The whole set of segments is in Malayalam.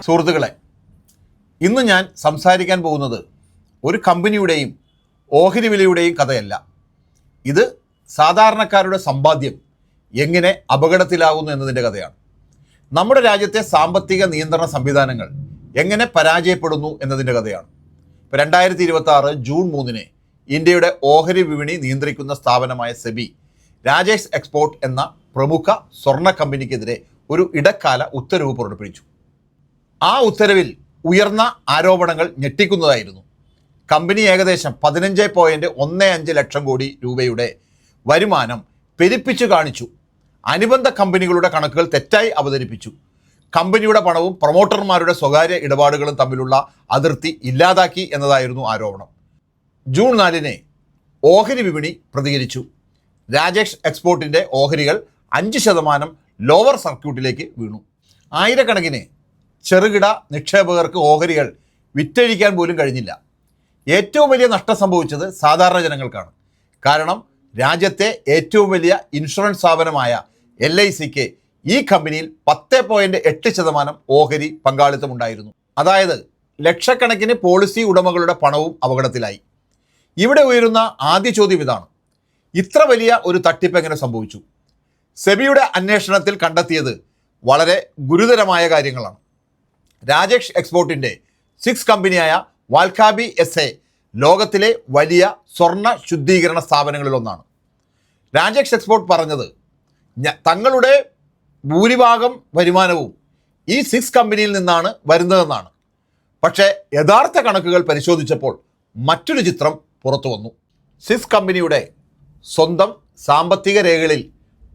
സുഹൃത്തുക്കളെ, ഇന്ന് ഞാൻ സംസാരിക്കാൻ പോകുന്നത് ഒരു കമ്പനിയുടെയും ഓഹരി വിലയുടെയും കഥയല്ല. ഇത് സാധാരണക്കാരുടെ സമ്പാദ്യം എങ്ങനെ അപകടത്തിലാകുന്നു എന്നതിൻ്റെ കഥയാണ്. നമ്മുടെ രാജ്യത്തെ സാമ്പത്തിക നിയന്ത്രണ സംവിധാനങ്ങൾ എങ്ങനെ പരാജയപ്പെടുന്നു എന്നതിൻ്റെ കഥയാണ്. ഇപ്പോൾ 2026 ജൂൺ 3 ഇന്ത്യയുടെ ഓഹരി വിപണി നിയന്ത്രിക്കുന്ന സ്ഥാപനമായ സെബി രാജേഷ് എക്സ്പോർട്ട് എന്ന പ്രമുഖ സ്വർണ്ണ കമ്പനിക്കെതിരെ ഒരു ഇടക്കാല ഉത്തരവ് പുറപ്പെടുവിച്ചു. ആ ഉത്തരവിൽ ഉയർന്ന ആരോപണങ്ങൾ ഞെട്ടിക്കുന്നതായിരുന്നു. കമ്പനി ഏകദേശം 15.15 ലക്ഷം കോടി രൂപയുടെ വരുമാനം പെരുപ്പിച്ചു കാണിച്ചു, അനുബന്ധ കമ്പനികളുടെ കണക്കുകൾ തെറ്റായി അവതരിപ്പിച്ചു, കമ്പനിയുടെ പണവും പ്രൊമോട്ടർമാരുടെ സ്വകാര്യ ഇടപാടുകളും തമ്മിലുള്ള അതിർത്തി ഇല്ലാതാക്കി എന്നതായിരുന്നു ആരോപണം. ജൂൺ 4 ഓഹരി വിപണി പ്രതികരിച്ചു. രാജേഷ് എക്സ്പോർട്ടിൻ്റെ ഓഹരികൾ 5% ലോവർ സർക്യൂട്ടിലേക്ക് വീണു. ആയിരക്കണക്കിന് ചെറുകിട നിക്ഷേപകർക്ക് ഓഹരികൾ വിറ്റഴിക്കാൻ പോലും കഴിഞ്ഞില്ല. ഏറ്റവും വലിയ നഷ്ടം സംഭവിച്ചത് സാധാരണ ജനങ്ങൾക്കാണ്. കാരണം രാജ്യത്തെ ഏറ്റവും വലിയ ഇൻഷുറൻസ് സ്ഥാപനമായ LICക്ക് ഈ കമ്പനിയിൽ 10.8% ഓഹരി പങ്കാളിത്തമുണ്ടായിരുന്നു. അതായത് ലക്ഷക്കണക്കിന് പോളിസി ഉടമകളുടെ പണവും അപകടത്തിലായി. ഇവിടെ ഉയരുന്ന ആദ്യ ചോദ്യം ഇതാണ്: ഇത്ര വലിയ ഒരു തട്ടിപ്പ് എങ്ങനെ സംഭവിച്ചു? സെബിയുടെ അന്വേഷണത്തിൽ കണ്ടെത്തിയത് വളരെ ഗുരുതരമായ കാര്യങ്ങളാണ്. രാജേഷ് എക്സ്പോർട്ടിൻ്റെ 6 കമ്പനിയായ വാൽക്കാബി SA ലോകത്തിലെ വലിയ സ്വർണ്ണ ശുദ്ധീകരണ സ്ഥാപനങ്ങളിലൊന്നാണ്. രാജേഷ് എക്സ്പോർട്ട് പറഞ്ഞത് തങ്ങളുടെ ഭൂരിഭാഗം വരുമാനവും ഈ 6 കമ്പനിയിൽ നിന്നാണ് വരുന്നതെന്നാണ്. പക്ഷേ യഥാർത്ഥ കണക്കുകൾ പരിശോധിച്ചപ്പോൾ മറ്റൊരു ചിത്രം പുറത്തു വന്നു. 6 കമ്പനിയുടെ സ്വന്തം സാമ്പത്തിക രേഖകളിൽ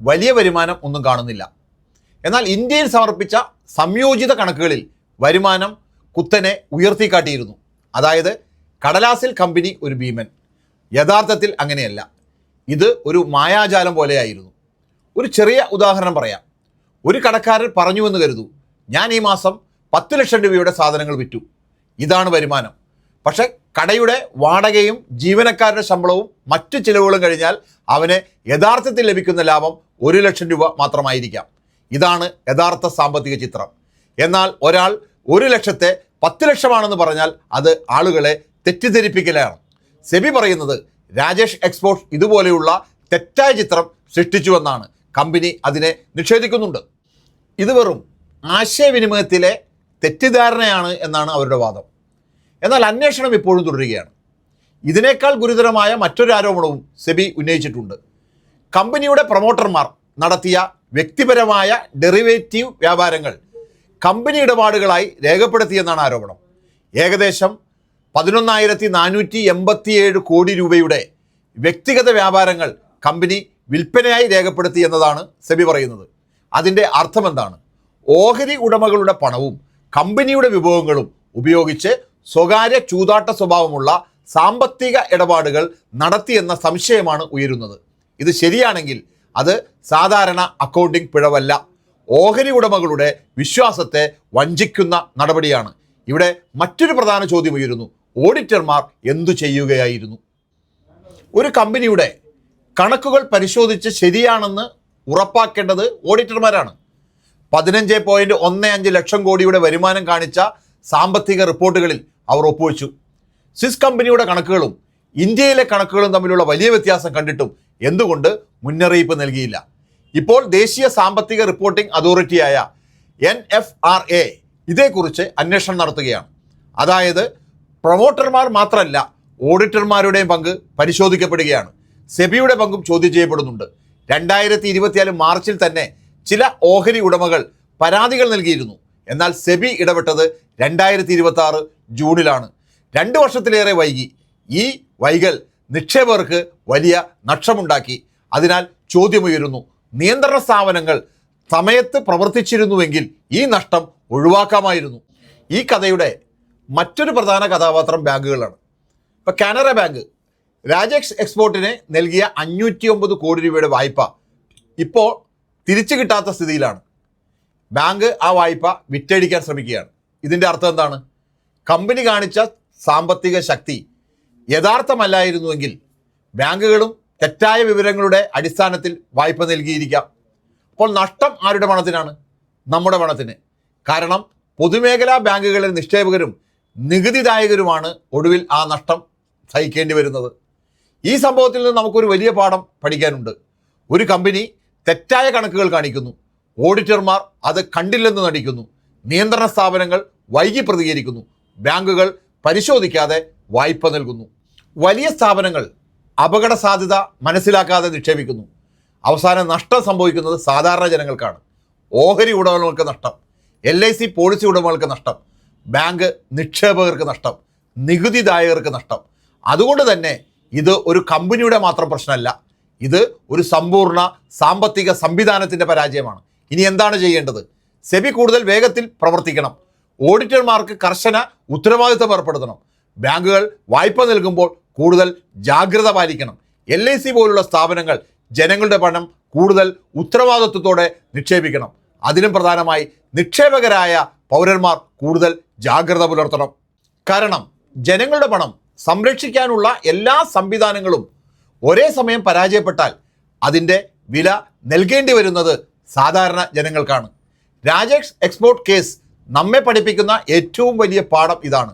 വലിയ വരുമാനം ഒന്നും കാണുന്നില്ല. എന്നാൽ ഇന്ത്യയിൽ സമർപ്പിച്ച സംയോജിത കണക്കുകളിൽ വരുമാനം കുത്തനെ ഉയർത്തിക്കാട്ടിയിരുന്നു. അതായത് കടലാസിൽ കമ്പനി ഒരു ഭീമൻ, യഥാർത്ഥത്തിൽ അങ്ങനെയല്ല. ഇത് ഒരു മായാജാലം പോലെയായിരുന്നു. ഒരു ചെറിയ ഉദാഹരണം പറയാം. ഒരു കടക്കാരൻ പറഞ്ഞുവെന്ന് കരുതൂ, ഞാൻ ഈ മാസം 10 ലക്ഷം രൂപയുടെ സാധനങ്ങൾ വിറ്റു, ഇതാണ് വരുമാനം. പക്ഷെ കടയുടെ വാടകയും ജീവനക്കാരുടെ ശമ്പളവും മറ്റു ചിലവുകളും കഴിഞ്ഞാൽ അവന് യഥാർത്ഥത്തിൽ ലഭിക്കുന്ന ലാഭം 1 ലക്ഷം രൂപ മാത്രമായിരിക്കാം. ഇതാണ് യഥാർത്ഥ സാമ്പത്തിക ചിത്രം. എന്നാൽ ഒരാൾ 1 ലക്ഷത്തെ 10 ലക്ഷമാണെന്ന് പറഞ്ഞാൽ അത് ആളുകളെ തെറ്റിദ്ധരിപ്പിക്കലാണ്. സെബി പറയുന്നത് രാജേഷ് എക്സ്പോർട്ട് ഇതുപോലെയുള്ള തെറ്റായ ചിത്രം സൃഷ്ടിച്ചുവെന്നാണ്. കമ്പനി അതിനെ നിഷേധിക്കുന്നുണ്ട്. ഇത് വെറും ആശയവിനിമയത്തിലെ തെറ്റിദ്ധാരണയാണ് എന്നാണ് അവരുടെ വാദം. എന്നാൽ അന്വേഷണം ഇപ്പോഴും തുടരുകയാണ്. ഇതിനേക്കാൾ ഗുരുതരമായ മറ്റൊരു ആരോപണവും സെബി ഉന്നയിച്ചിട്ടുണ്ട്. കമ്പനിയുടെ പ്രൊമോട്ടർമാർ നടത്തിയ വ്യക്തിപരമായ ഡെറിവേറ്റീവ് വ്യാപാരങ്ങൾ കമ്പനി ഇടപാടുകളായി രേഖപ്പെടുത്തിയെന്നാണ് ആരോപണം. ഏകദേശം 11,487 കോടി രൂപയുടെ വ്യക്തിഗത വ്യാപാരങ്ങൾ കമ്പനി വിൽപ്പനയായി രേഖപ്പെടുത്തി എന്നതാണ് സെബി പറയുന്നത്. അതിൻ്റെ അർത്ഥമെന്താണ്? ഓഹരി ഉടമകളുടെ പണവും കമ്പനിയുടെ വിഭവങ്ങളും ഉപയോഗിച്ച് സ്വകാര്യ ചൂതാട്ട സ്വഭാവമുള്ള സാമ്പത്തിക ഇടപാടുകൾ നടത്തിയെന്ന സംശയമാണ് ഉയരുന്നത്. ഇത് ശരിയാണെങ്കിൽ അത് സാധാരണ അക്കൗണ്ടിംഗ് പിഴവല്ല, ഓഹരി ഉടമകളുടെ വിശ്വാസത്തെ വഞ്ചിക്കുന്ന നടപടിയാണ്. ഇവിടെ മറ്റൊരു പ്രധാന ചോദ്യം ഉയരുന്നു: ഓഡിറ്റർമാർ എന്തു ചെയ്യുകയായിരുന്നു? ഒരു കമ്പനിയുടെ കണക്കുകൾ പരിശോധിച്ച് ശരിയാണെന്ന് ഉറപ്പാക്കേണ്ടത് ഓഡിറ്റർമാരാണ്. 15.15 ലക്ഷം കോടിയുടെ വരുമാനം കാണിച്ച സാമ്പത്തിക റിപ്പോർട്ടുകളിൽ അവർ ഒപ്പുവെച്ചു. 6 കമ്പനിയുടെ കണക്കുകളും ഇന്ത്യയിലെ കണക്കുകളും തമ്മിലുള്ള വലിയ വ്യത്യാസം കണ്ടിട്ടും എന്തുകൊണ്ട് മുന്നറിയിപ്പ് നൽകിയില്ല? ഇപ്പോൾ ദേശീയ സാമ്പത്തിക റിപ്പോർട്ടിംഗ് അതോറിറ്റിയായ NFRA ഇതേക്കുറിച്ച് അന്വേഷണം നടത്തുകയാണ്. അതായത് പ്രൊമോട്ടർമാർ മാത്രമല്ല, ഓഡിറ്റർമാരുടെയും പങ്ക് പരിശോധിക്കപ്പെടുകയാണ്. സെബിയുടെ പങ്കും ചോദ്യം ചെയ്യപ്പെടുന്നുണ്ട്. 2024 മാർച്ചിൽ തന്നെ ചില ഓഹരി ഉടമകൾ പരാതികൾ നൽകിയിരുന്നു. എന്നാൽ സെബി ഇടപെട്ടത് 2026 ജൂണിലാണ്. 2 വർഷത്തിലേറെ വൈകി. ഈ വൈകൽ നിക്ഷേപകർക്ക് വലിയ നഷ്ടമുണ്ടാക്കി. അതിനാൽ ചോദ്യമുയരുന്നു: നിയന്ത്രണ സ്ഥാപനങ്ങൾ സമയത്ത് പ്രവർത്തിച്ചിരുന്നുവെങ്കിൽ ഈ നഷ്ടം ഒഴിവാക്കാമായിരുന്നു. ഈ കഥയുടെ മറ്റൊരു പ്രധാന കഥാപാത്രം ബാങ്കുകളാണ്. ഇപ്പോൾ കാനറ ബാങ്ക് രാജേഷ് എക്സ്പോർട്ടിന് നൽകിയ 509 കോടി രൂപയുടെ വായ്പ ഇപ്പോൾ തിരിച്ചു കിട്ടാത്ത സ്ഥിതിയിലാണ്. ബാങ്ക് ആ വായ്പ വിറ്റഴിക്കാൻ ശ്രമിക്കുകയാണ്. ഇതിൻ്റെ അർത്ഥം എന്താണ്? കമ്പനി കാണിച്ച സാമ്പത്തിക ശക്തി യഥാർത്ഥമല്ലായിരുന്നുവെങ്കിൽ ബാങ്കുകളും തെറ്റായ വിവരങ്ങളുടെ അടിസ്ഥാനത്തിൽ വായ്പ നൽകിയിരിക്കാം. അപ്പോൾ നഷ്ടം ആരുടെ പണത്തിനാണ്? നമ്മുടെ പണത്തിന്. കാരണം പൊതുമേഖലാ ബാങ്കുകളിലെ നിക്ഷേപകരും നികുതിദായകരുമാണ് ഒടുവിൽ ആ നഷ്ടം സഹിക്കേണ്ടി വരുന്നത്. ഈ സംഭവത്തിൽ നിന്ന് നമുക്കൊരു വലിയ പാഠം പഠിക്കാനുണ്ട്. ഒരു കമ്പനി തെറ്റായ കണക്കുകൾ കാണിക്കുന്നു, ഓഡിറ്റർമാർ അത് കണ്ടില്ലെന്ന് നടിക്കുന്നു, നിയന്ത്രണ സ്ഥാപനങ്ങൾ വൈകി പ്രതികരിക്കുന്നു, ബാങ്കുകൾ പരിശോധിക്കാതെ വായ്പ നൽകുന്നു. വലിയ സ്ഥാപനങ്ങൾ അപകട സാധ്യത മനസ്സിലാക്കാതെ നിക്ഷേപിക്കുന്നു. അവസാനം നഷ്ടം സംഭവിക്കുന്നത് സാധാരണ ജനങ്ങൾക്കാണ്. ഓഹരി ഉടമകൾക്ക് നഷ്ടം, LIC പോളിസി ഉടമകൾക്ക് നഷ്ടം, ബാങ്ക് നിക്ഷേപകർക്ക് നഷ്ടം, നികുതിദായകർക്ക് നഷ്ടം. അതുകൊണ്ട് തന്നെ ഇത് ഒരു കമ്പനിയുടെ മാത്രം പ്രശ്നമല്ല, ഇത് ഒരു സമ്പൂർണ്ണ സാമ്പത്തിക സംവിധാനത്തിൻ്റെ പരാജയമാണ്. ഇനി എന്താണ് ചെയ്യേണ്ടത്? സെബി കൂടുതൽ വേഗത്തിൽ പ്രവർത്തിക്കണം. ഓഡിറ്റർമാർക്ക് കർശന ഉത്തരവാദിത്തം ഏർപ്പെടുത്തണം. ബാങ്കുകൾ വായ്പ നൽകുമ്പോൾ കൂടുതൽ ജാഗ്രത പാലിക്കണം. LIC പോലുള്ള സ്ഥാപനങ്ങൾ ജനങ്ങളുടെ പണം കൂടുതൽ ഉത്തരവാദിത്വത്തോടെ നിക്ഷേപിക്കണം. അതിലും പ്രധാനമായി നിക്ഷേപകരായ പൗരന്മാർ കൂടുതൽ ജാഗ്രത പുലർത്തണം. കാരണം ജനങ്ങളുടെ പണം സംരക്ഷിക്കാനുള്ള എല്ലാ സംവിധാനങ്ങളും ഒരേ സമയം പരാജയപ്പെട്ടാൽ അതിൻ്റെ വില നൽകേണ്ടി വരുന്നത് സാധാരണ ജനങ്ങൾക്കാണ്. രാജേഷ് എക്സ്പോർട്ട് കേസ് നമ്മെ പഠിപ്പിക്കുന്ന ഏറ്റവും വലിയ പാഠം ഇതാണ്.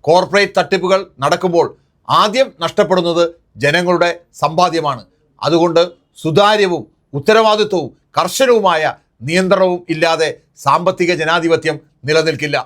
കോർപ്പറേറ്റ് തട്ടിപ്പുകൾ നടക്കുമ്പോൾ ആദ്യം നഷ്ടപ്പെടുന്നത് ജനങ്ങളുടെ സമ്പാദ്യമാണ്. അതുകൊണ്ട് സുതാര്യവും ഉത്തരവാദിത്വവും കർശനവുമായ നിയന്ത്രണവും ഇല്ലാതെ സാമ്പത്തിക ജനാധിപത്യം നിലനിൽക്കില്ല.